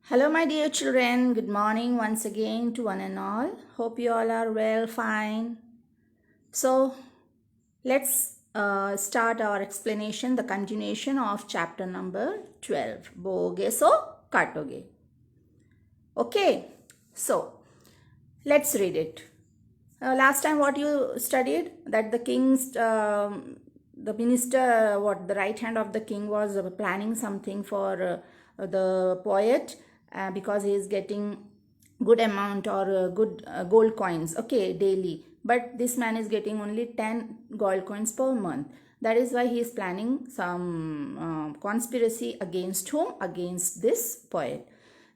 Hello, my dear children. Good morning once again to one and all. Hope you all are well, fine. So, let's start our explanation, the continuation of chapter number 12. Boge so katoge. Okay, so let's read it. Last time, what you studied that the king's, the minister, what the right hand of the king was planning something for the poet because he is getting good amount or good gold coins, okay, daily. But this man is getting only 10 gold coins per month. That is why he is planning some conspiracy against whom? Against this poet.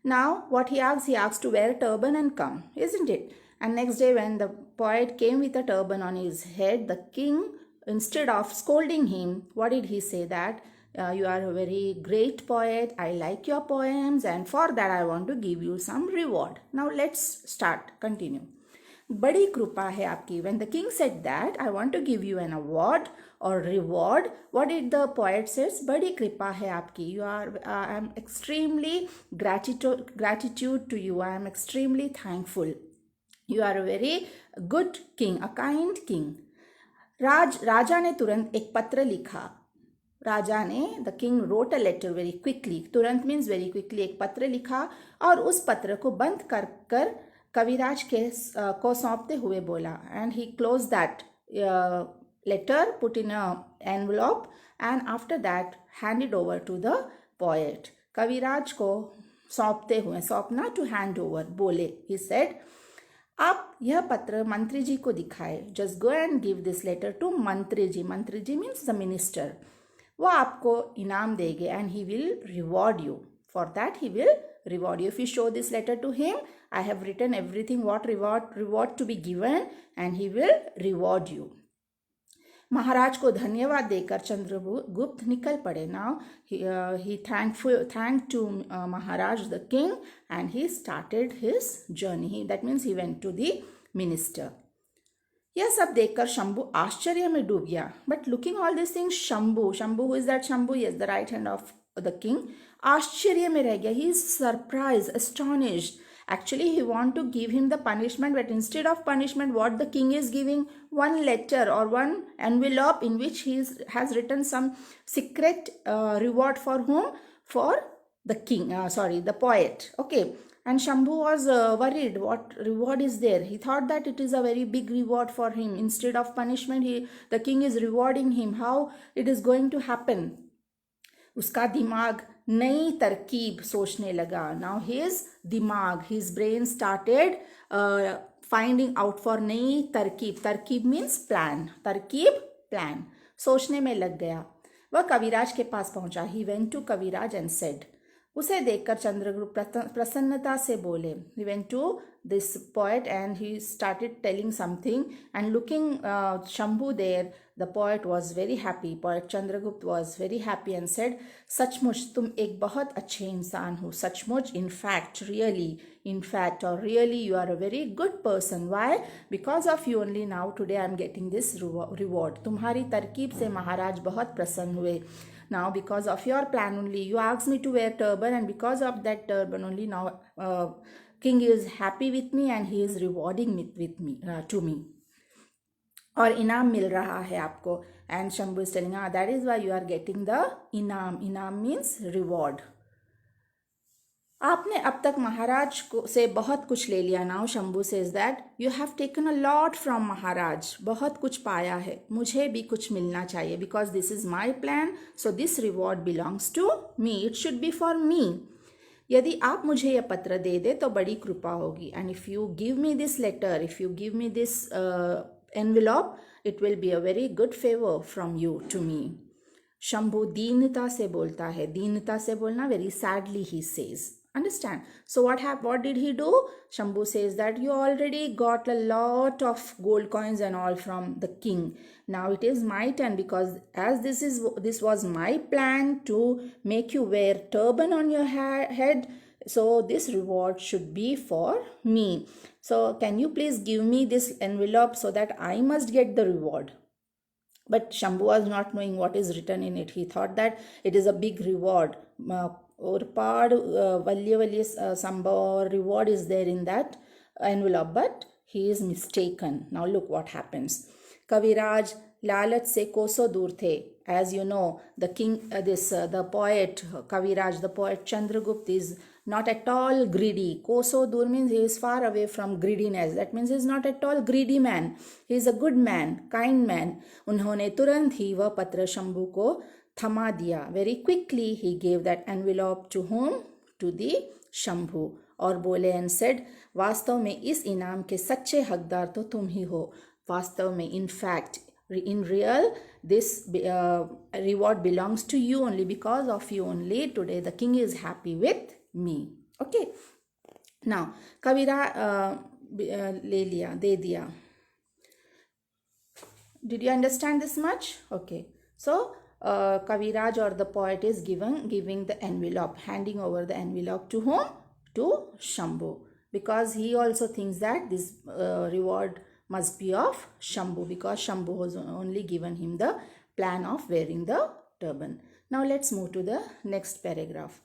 Now, what he asks to wear a turban and come, isn't it? And next day, when the poet came with a turban on his head, the king, instead of scolding him, what did he say? That you are a very great poet, I like your poems, and for that I want to give you some reward. Now, let's start, continue. बड़ी कृपा है आपकी. When the king said that, I want to give you an award or reward, what did the poet says? बड़ी कृपा है आपकी. You are, I am extremely gratitude to you. I am extremely thankful. You are a very good king, a kind king. राजा ने तुरंत एक पत्र लिखा. राजा ने, the king wrote a letter very quickly. तुरंत मीन्स वेरी क्विकली एक पत्र लिखा और उस पत्र को बंद कर कर कविराज के को सौंपते हुए बोला. And he close that letter, put in a envelope, and after that handed over to the poet. कविराज को सौंपते हुए, सौंपना टू हैंड ओवर, बोले, ही सेड, आप यह पत्र मंत्री जी को दिखाए. Just go and give this letter to mantri ji. मंत्री जी मीन्स द मिनिस्टर. वो आपको इनाम देंगे and he will reward you. For that he will reward you. If you show this letter to him, I have written everything what reward to be given, and he will reward you. महाराज को धन्यवाद देकर चंद्रगुप्त निकल पड़े. Now he thanked to Maharaj the king, and he started his journey. That means he went to the minister. यह सब देखकर शंभु आश्चर्य में डूब गया. But looking all this things, Shambhu who is that? Shambhu is the right hand of the king. आश्चर्य में रह गया. He is surprise, astonished. Actually, he want to give him the punishment, but instead of punishment, what the king is giving? One letter or one envelope in which he has written some secret reward for whom? For the king, the poet. Okay. And Shambhu was worried. What reward is there? He thought that it is a very big reward for him. Instead of punishment, the king is rewarding him. How it is going to happen? उसका दिमाग नई तरकीब सोचने लगा. Now his दिमाग, his brain started finding out for नई तरकीब. तरकीब means plan. तरकीब, plan. सोचने में लग गया. वह कविराज के पास पहुंचा. He went to Kaviraj and said, उसे देखकर चंद्रगुप्त प्रसन्नता से बोले. He went to this poet and he started telling something, and looking Shambhu there, the poet was very happy. Poet Chandragupta was very happy and said, सचमुच तुम एक बहुत अच्छे इंसान हो. सचमुच, in fact, really, in fact, or really, you are a very good person. Why? Because of you only now today I am getting this reward. तुम्हारी तरकीब से महाराज बहुत प्रसन्न हुए. Now, because of your plan only, you asked me to wear turban, and because of that turban only, now king is happy with me and he is rewarding to me. और इनाम मिल रहा है आपको. And Shambhu is telling, that is why you are getting the इनाम. इनाम means reward. आपने अब तक महाराज को से बहुत कुछ ले लिया. Now Shambhu says that you have taken a lot from Maharaj. बहुत कुछ पाया है, मुझे भी कुछ मिलना चाहिए. Because this is my plan, so this reward belongs to me. It should be for me. यदि आप मुझे यह पत्र दे दे तो बड़ी कृपा होगी. And if you give me this letter, if you give me this envelope, it will be a very good favour from you to me. Shambhu दीनता से बोलता है. दीनता से बोलना, very sadly he says. Understand? So what did he do? Shambhu says that you already got a lot of gold coins and all from the king. Now it is my turn, because as this was my plan to make you wear turban on your head, so this reward should be for me. So can you please give me this envelope so that I must get the reward? But Shambhu was not knowing what is written in it. He thought that it is a big reward. Orpad valya valya samba reward is there in that envelope, but he is mistaken. Now look what happens. Kaviraj लालच से कोसों दूर थे. As you know, the king, the poet Kaviraj, the poet Chandragupta is not at all greedy. Koso dur means he is far away from greediness. That means he is not at all greedy man. He is a good man, kind man. उन्होंने तुरंत ही वह पत्र शंभू को थमा दिया. Very quickly he gave that envelope to whom? To the Shambhu. और बोले and said, वास्तव में इस इनाम के सच्चे हकदार तो तुम ही हो. वास्तव में, in fact, in real, this reward belongs to you only. Because of you only today the king is happy with me. Okay, now Kavira ले लिया, दे दिया. Did you understand this much? Okay, so Kaviraj or the poet is giving the envelope, handing over the envelope to whom? To Shambhu, because he also thinks that this reward must be of Shambhu, because Shambhu has only given him the plan of wearing the turban. Now let's move to the next paragraph.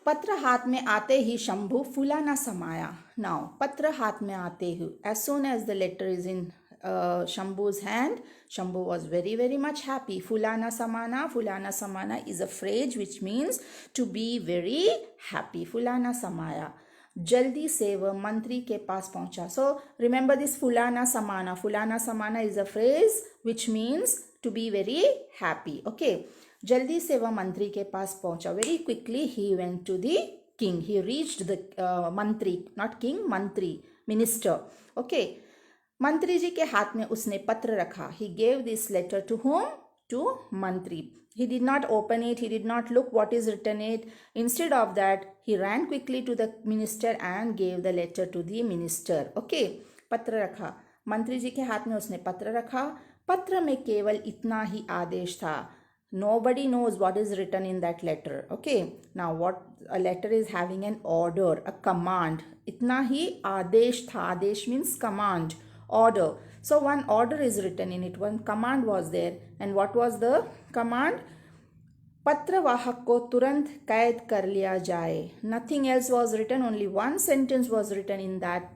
पत्र हाथ में आते ही शंभू फूला ना समाया. Now पत्र हाथ में आते ही, as soon as the letter is in Shambhu's hand, Shambhu was very much happy. Fulana samana is a phrase which means to be very happy. Fulana samaya. Jaldi se वह मंत्री के पास पहुंचा. So remember this fulana samana is a phrase which means to be very happy. Okay, जल्दी से वह मंत्री के पास पहुंचा. Very quickly he went to the king. He reached the मंत्री, not king, मंत्री, minister. Okay, मंत्री जी के हाथ में उसने पत्र रखा. He gave this letter to whom? To मंत्री. He did not open it. He did not look what is written it. Instead of that, he ran quickly to the minister and gave the letter to the minister. Okay, पत्र रखा. मंत्री जी के हाथ में उसने पत्र रखा. पत्र में केवल इतना ही आदेश था. Nobody knows what is written in that letter. Okay, now what a letter is having an order, a command. इतना ही आदेश था. आदेश means command, order. So one order is written in it. One command was there. And what was the command? पत्रवाहक को तुरंत कैद कर लिया जाए. Nothing else was written. Only one sentence was written in that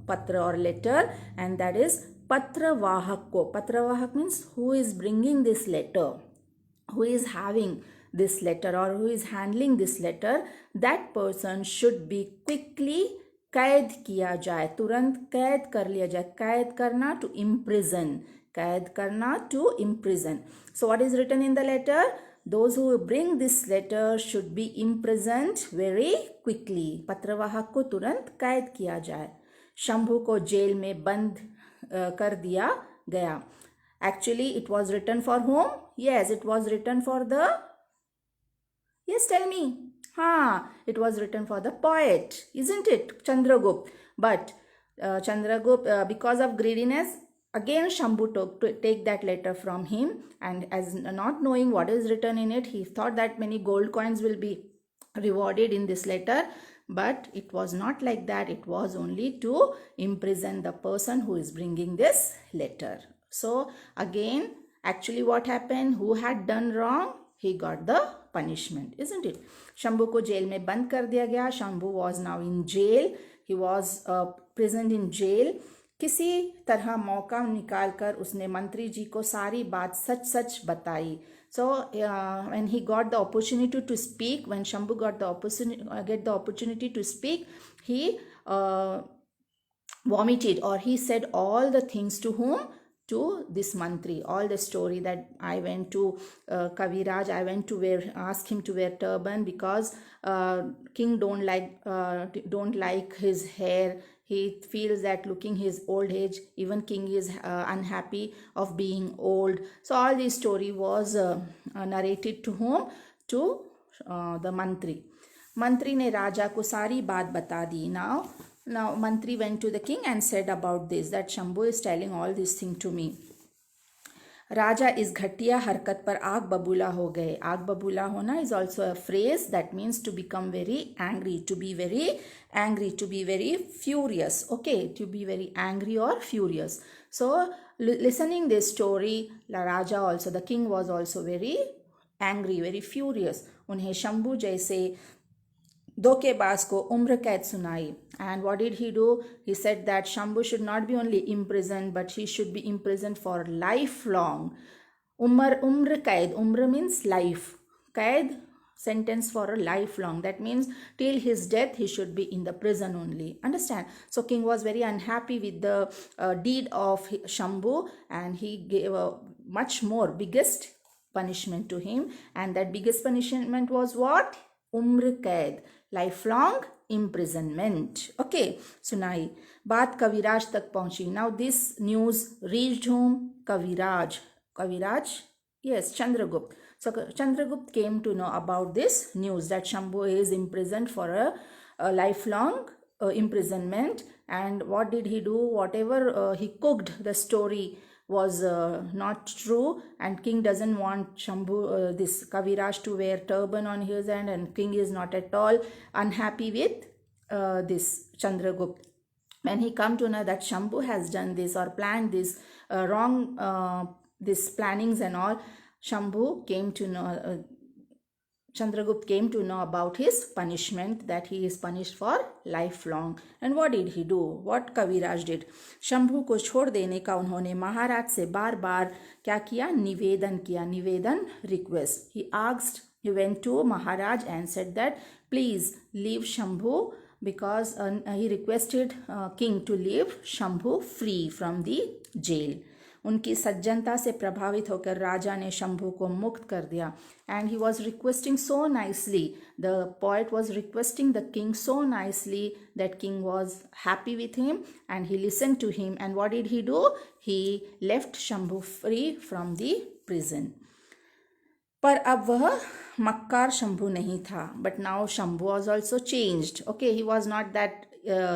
patra or letter, and that is पत्रवाहक को. पत्रवाहक means who is bringing this letter, who is having this letter or who is handling this letter. That person should be quickly कैद किया जाए. तुरंत कैद कर लिया जाए. कैद करना, to imprison. कैद करना, to imprison. So what is written in the letter? Those who bring this letter should be imprisoned very quickly. पत्रवाहक को तुरंत कैद किया जाए. शंभू को जेल में बंद कर दिया गया. Actually, it was written for whom? Yes, it was written for the... Yes, tell me. It was written for the poet, isn't it? Chandragupta. But Chandragupta, because of greediness, again Shambhu took to take that letter from him, and as not knowing what is written in it, he thought that many gold coins will be rewarded in this letter. But it was not like that. It was only to imprison the person who is bringing this letter. So again, actually what happened? Who had done wrong? He got the punishment, isn't it? Shambhu को jail में बंद कर दिया गया. Shambhu was now in jail. He was prisoned in jail. किसी तरह मौका निकालकर उसने मंत्री जी को सारी बात सच बताई. So when he got the opportunity to speak, when Shambhu got the opportunity to speak, he vomited, or he said all the things to whom? To this mantri. All the story that I went to Kaviraj, I went to ask him to wear turban because king don't like his hair. He feels that looking his old age, even king is unhappy of being old. So all this story was narrated to whom? To the mantri. Mantri ने राजा को सारी बात बता दी. Now Mantri went to the king and said about this, that Shambhu is telling all this thing to me. राजा इस घटिया हरकत पर आग बबूला हो गए. आग बबूला होना is also a phrase that means to become very angry, to be very angry, to be very furious. Okay, to be very angry or furious. So listening this story, the Raja also, the king was also very angry, very furious. उन्हें शंभू जैसे धोखेबाज को उम्र कैद सुनाई. And what did he do? He said that Shambhu should not be only imprisoned, but he should be imprisoned for lifelong. Umr kaid. Umr means life. Kaid, sentence for a lifelong. That means till his death he should be in the prison only. Understand? So king was very unhappy with the deed of Shambhu, and he gave a much more biggest punishment to him. And that biggest punishment was what? Umr kaid, lifelong imprisonment. Okay, सुनाई. बात कविराज तक पहुंची. Now this news reached whom? Kaviraj. Kaviraj? Yes, Chandragupta. So Chandragupta came to know about this news that Shambhu is imprisoned for a lifelong imprisonment. And what did he do? Whatever he cooked, the story was not true, and king doesn't want Shambhu, this Kaviraj, to wear turban on his hand, and king is not at all unhappy with this Chandragupta. When he come to know that Shambhu has done this or planned this wrong this plannings and all, Shambhu came to know, Chandragupta came to know about his punishment, that he is punished for lifelong. And what did he do? What Kaviraj did? Shambhu को छोड़ देने का उन्होंने महाराज से बार बार क्या किया? निवेदन किया. निवेदन, request. He went to Maharaj and said that please leave Shambhu, because he requested king to leave Shambhu free from the jail. उनकी सज्जनता से प्रभावित होकर राजा ने शंभू को मुक्त कर दिया. And he was requesting so nicely. The poet was requesting the king so nicely that king was happy with him and he listened to him. And what did he do? He left Shambhu free from the prison. पर अब वह मक्कार शंभू नहीं था. But now Shambhu was also changed. Okay, he was not that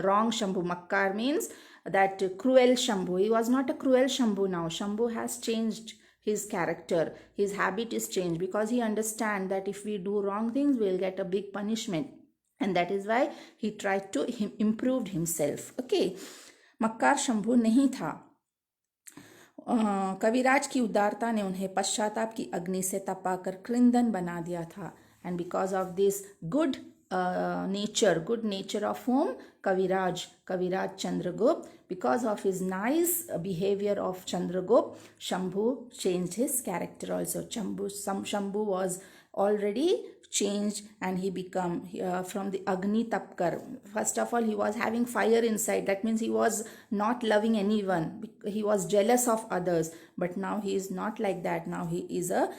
wrong Shambhu. Makkar means that cruel Shambhu. He was not a cruel Shambhu now. Shambhu has changed his character. His habit is changed because he understands that if we do wrong things, we'll get a big punishment. And that is why he tried to improve himself. Okay, मक्कार शंभू नहीं था. कविराज की उदारता ने उन्हें पश्चाताप की अग्नि से तपाकर कृंदन बना दिया था. And because of this good nature of whom? Kaviraj Chandragupta. Because of his nice behavior of Chandragupta, Shambhu changed his character also. Shambhu was already changed and he become from the Agni Tapkar. First of all, he was having fire inside. That means he was not loving anyone. He was jealous of others. But now he is not like that. Now he is a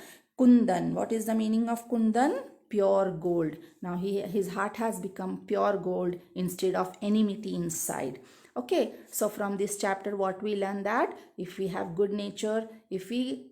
Kundan. What is the meaning of Kundan? Pure gold. Now his heart has become pure gold instead of enmity inside. Okay, so from this chapter what we learn, that if we have good nature, if we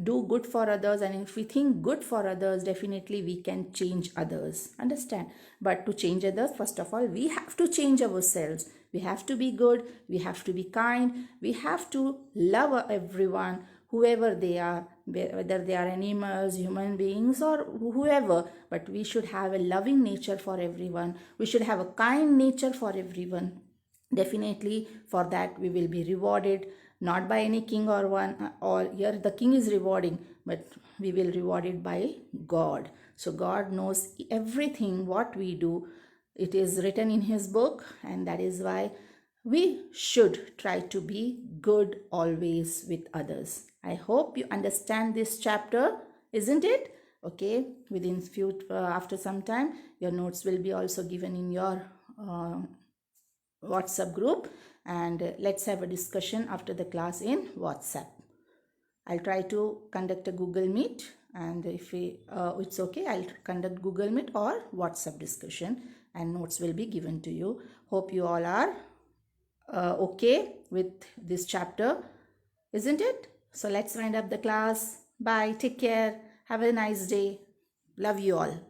do good for others, and if we think good for others, definitely we can change others. Understand? But to change others, first of all, we have to change ourselves. We have to be good, we have to be kind, we have to love everyone, whoever they are, whether they are animals, human beings, or whoever. But we should have a loving nature for everyone. We should have a kind nature for everyone. Definitely for that we will be rewarded, not by any king or one, or here the king is rewarding, but we will rewarded by God. So God knows everything what we do. It is written in his book, and that is why we should try to be good always with others. I hope you understand this chapter, isn't it? Okay, within few after some time your notes will be also given in your WhatsApp group, and let's have a discussion after the class in WhatsApp. I'll try to conduct a Google Meet, and if it's okay, I'll conduct Google Meet or WhatsApp discussion, and notes will be given to you. Hope you all are okay with this chapter, isn't it? So let's wind up the class. Bye, take care, have a nice day, love you all.